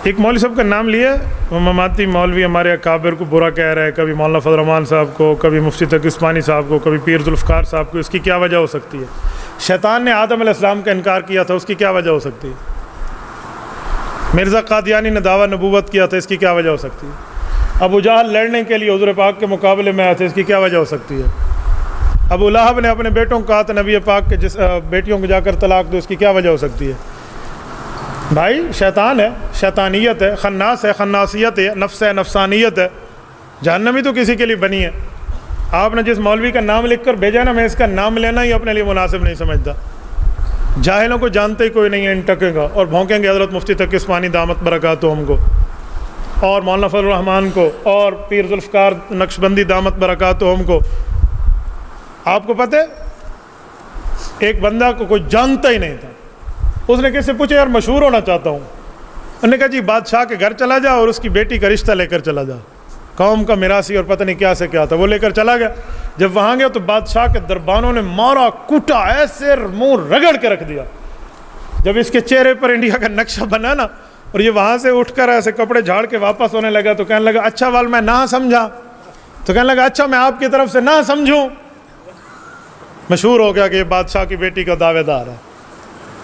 ایک مولوی صاحب کا نام لیا، وہ مماتی مولوی ہمارے اکابر کو برا کہہ رہا ہے، کبھی مولانا فضل الرحمان صاحب کو، کبھی مفتی تقی عثمانی صاحب کو، کبھی پیر ذوالفقار صاحب کو. اس کی کیا وجہ ہو سکتی ہے؟ شیطان نے آدم علیہ السلام کا انکار کیا تھا، اس کی کیا وجہ ہو سکتی ہے؟ مرزا قادیانی نے دعویٰ نبوت کیا تھا، اس کی کیا وجہ ہو سکتی ہے؟ ابو جہل لڑنے کے لیے حضور پاک کے مقابلے میں آئے تھے، اس کی کیا وجہ ہو سکتی ہے؟ ابو لہب نے اپنے بیٹوں کو کہا تھا نبی پاک کے جس بیٹیوں کو جا کر طلاق دو، اس کی کیا وجہ ہو سکتی ہے؟ بھائی شیطان ہے، شیطانیت ہے، خناس ہے، خناسیت ہے، نفس ہے، نفسانیت ہے. جہنمی تو کسی کے لیے بنی ہے. آپ نے جس مولوی کا نام لکھ کر بھیجا نا، میں اس کا نام لینا ہی اپنے لیے مناسب نہیں سمجھتا. جاہلوں کو جانتے ہی کوئی نہیں ہے، ان ٹکے گا اور بھونکیں گے حضرت مفتی تقی عثمانی دامت برکاتہم کو، اور مولانا فضل الرحمان کو، اور پیر ذوالفقار نقشبندی دامت برکاتہم کو. آپ کو پتہ ہے ایک بندہ کو کوئی جانتا ہی نہیں تھا، اس نے کس سے پوچھا یار مشہور ہونا چاہتا ہوں، انہوں نے کہا جی بادشاہ کے گھر چلا جا اور اس کی بیٹی کا رشتہ لے کر چلا جا، قوم کا میراثی اور پتہ نہیں کیا سے کیا تھا، وہ لے کر چلا گیا. جب وہاں گیا تو بادشاہ کے دربانوں نے مارا کوٹا، ایسے منہ رگڑ کے رکھ دیا. جب اس کے چہرے پر انڈیا کا نقشہ بنا نا، اور یہ وہاں سے اٹھ کر ایسے کپڑے جھاڑ کے واپس ہونے لگا تو کہنے لگا اچھا وال میں نہ سمجھا، تو کہنے لگا اچھا میں آپ کی طرف سے نہ سمجھوں. مشہور ہو گیا کہ یہ بادشاہ کی بیٹی کا دعوے دار ہے.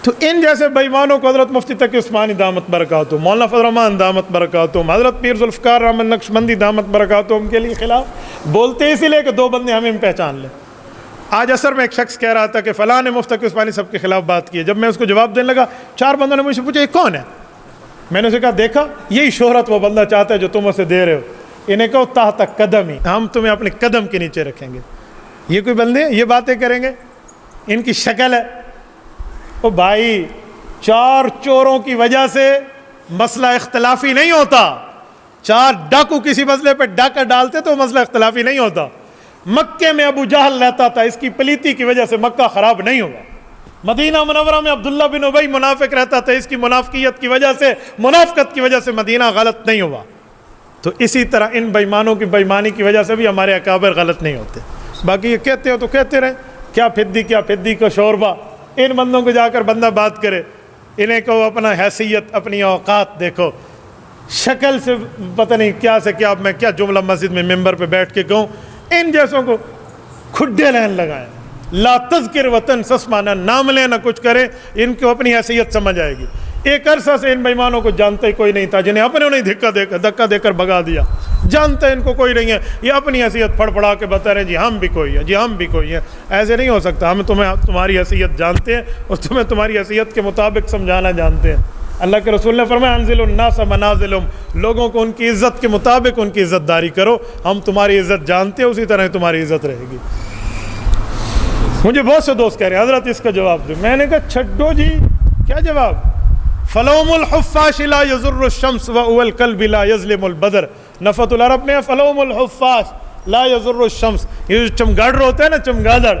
تو ان جیسے بے ایمانوں کو حضرت مفتی تقی عثمانی دامت برکاتہم، مولانا فضل الرحمان دامت برکاتہم، حضرت پیر ذوالفقار احمد نقشبندی دامت برکاتہم کے لیے خلاف بولتے اسی لیے کہ دو بندے ہمیں پہچان لیں. آج عصر میں ایک شخص کہہ رہا تھا کہ فلاں نے مفتی تقی عثمانی صاحب کے خلاف بات کی ہے. جب میں اس کو جواب دینے لگا، 4 بندوں نے مجھ سے پوچھا یہ کون ہے؟ میں نے اسے کہا دیکھا یہی شہرت وہ بندہ چاہتا ہے جو تم اسے دے رہے ہو. انہیں کہو تحت قدم ہی، ہم تمہیں اپنے قدم کے نیچے رکھیں گے. یہ کوئی بندے یہ باتیں کریں گے؟ ان کی شکل ہے. او بھائی 4 چوروں کی وجہ سے مسئلہ اختلافی نہیں ہوتا. 4 ڈاکو کسی مسئلے پہ ڈاکہ ڈالتے تو مسئلہ اختلافی نہیں ہوتا. مکے میں ابو جہل رہتا تھا، اس کی پلیتی کی وجہ سے مکہ خراب نہیں ہوا. مدینہ منورہ میں عبداللہ بن ابی منافق رہتا تھا، اس کی منافقیت کی وجہ سے، منافقت کی وجہ سے مدینہ غلط نہیں ہوا. تو اسی طرح ان بے ایمانوں کی بے ایمانی کی وجہ سے بھی ہمارے اکابر غلط نہیں ہوتے. باقی یہ کہتے ہو تو کہتے رہیں، کیا پھدی کا شوربہ. ان بندوں کو جا کر بندہ بات کرے، انہیں کہو اپنا حیثیت، اپنی اوقات دیکھو. شکل سے پتہ نہیں کیا سے کیا، میں کیا جملہ مسجد میں ممبر پہ بیٹھ کے کہوں. ان جیسوں کو کھڈے لین لگائیں. لا تذکر وطن سسمانا، نام لے نہ کچھ کرے. ان کو اپنی حیثیت سمجھ آئے گی. ایک عرصہ سے ان بے ایمانوں کو جانتا ہی کوئی نہیں تھا، جنہیں اپنے نے دھکا دے کر بھگا دیا. جانتا ان کو کوئی نہیں ہے، یہ اپنی حیثیت پھڑ پڑا کے بتا رہے ہیں جی ہم بھی کوئی ہیں، جی ہم بھی کوئی ہیں. ایسے نہیں ہو سکتا. ہم تمہاری حیثیت جانتے ہیں اور تمہیں تمہاری حیثیت کے مطابق سمجھانا جانتے ہیں. اللہ کے رسول نے فرمایا انزل الناس منازلہم، لوگوں کو ان کی عزت کے مطابق ان کی عزت داری کرو. ہم تمہاری عزت جانتے ہیں، اسی طرح تمہاری عزت رہے گی. مجھے بہت سے دوست کہہ رہے ہیں حضرت اس کا جواب دو. میں نے کہا چھڈو جی، کیا جواب؟ فلوم الحفاش لا یضر الشمس واول القلب لا یظلم البدر. نفت العرب میں فلوم الحفاش لا یضر الشمس. یہ جو چمگاڈر ہوتے ہیں نا، چمگادڑ،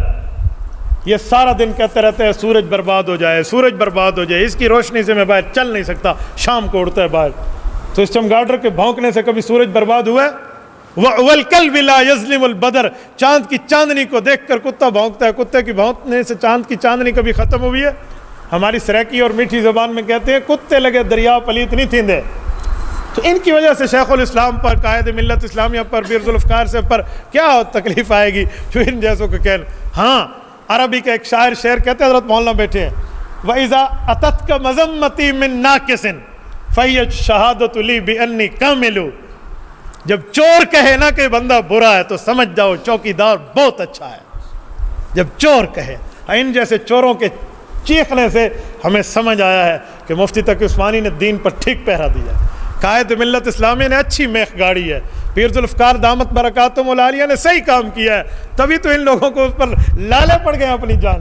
یہ سارا دن کہتے رہتے ہیں سورج برباد ہو جائے، سورج برباد ہو جائے، اس کی روشنی سے میں باہر چل نہیں سکتا. شام کو اڑتا ہے باہر. تو اس چمگاڈر کے بھونکنے سے کبھی سورج برباد ہوا ہے؟ وَالْقَلْبِ لَا يَظْلِمُ الْبَدْرَ. چاند کی چاندنی کو دیکھ کر کتا بھونکتا ہے، کتے کی بھونکنے سے چاند کی چاندنی کبھی ختم ہوئی ہے؟ ہماری سریکی اور میٹھی زبان میں کہتے ہیں کتے لگے دریا پلیت نہیں تھیندے. تو ان کی وجہ سے شیخ الاسلام پر، قائد ملت اسلامیہ پر، پیر ذوالفقار سے پر کیا تکلیف آئے گی جو ان جیسوں کو کہنا. ہاں عربی کا ایک شاعر شعر کہتے ہیں، حضرت مولانا بیٹھے ہیں، وَإِذَا أَتَتْكَ مَذَمَّتِي مِن نَاقِصٍ فَهِيَ الشَّهَادَةُ لِي بِأَنِّي كَامِلُ. جب چور کہے نا کہ بندہ برا ہے تو سمجھ جاؤ چوکیدار بہت اچھا ہے. جب چور کہے. ان جیسے چوروں کے چیخنے سے ہمیں سمجھ آیا ہے کہ مفتی تقی عثمانی نے دین پر ٹھیک پہرا دیا ہے. قائد ملت اسلامیہ نے اچھی میخ گاڑی ہے. پیر ذوالفقار دامت برکاتہم العالیہ نے صحیح کام کیا ہے. تبھی تو ان لوگوں کو اس پر لالے پڑ گئے اپنی جان.